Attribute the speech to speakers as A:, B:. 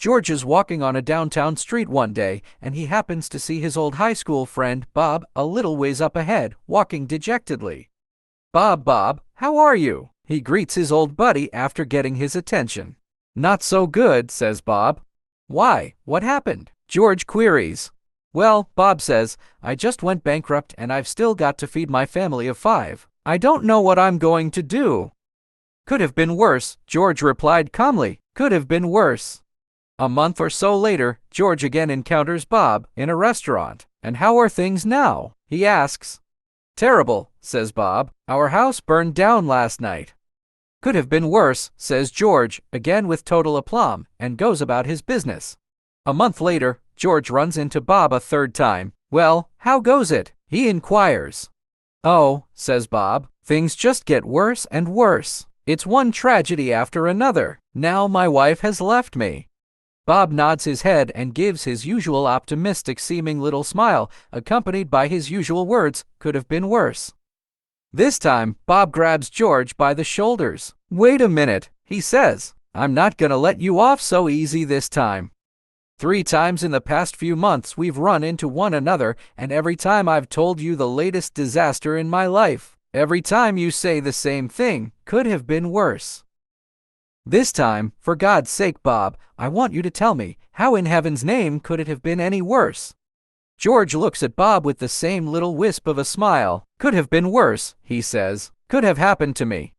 A: George is walking on a downtown street one day, and he happens to see his old high school friend, Bob, a little ways up ahead, walking dejectedly. Bob, how are you?" he greets his old buddy after getting his attention. "Not so good," says Bob. "Why? What happened?" George queries. "Well," Bob says, "I just went bankrupt and I've still got to feed my family of 5. I don't know what I'm going to do." "Could have been worse," George replied calmly. "Could have been worse." A month or so later, George again encounters Bob in a restaurant. "And how are things now?" he asks. "Terrible," says Bob. "Our house burned down last night." "Could have been worse," says George, again with total aplomb, and goes about his business. A month later, George runs into Bob a third time. "Well, how goes it?" he inquires. "Oh," says Bob, "things just get worse and worse. It's one tragedy after another. Now my wife has left me." Bob nods his head and gives his usual optimistic-seeming little smile, accompanied by his usual words, "Could have been worse." This time, Bob grabs George by the shoulders. "Wait a minute," he says. "I'm not gonna let you off so easy this time. 3 times in the past few months we've run into one another, and every time I've told you the latest disaster in my life. Every time you say the same thing, could have been worse. This time, for God's sake, Bob, I want you to tell me, how in heaven's name could it have been any worse?" George looks at Bob with the same little wisp of a smile. "Could have been worse," he says. "Could have happened to me.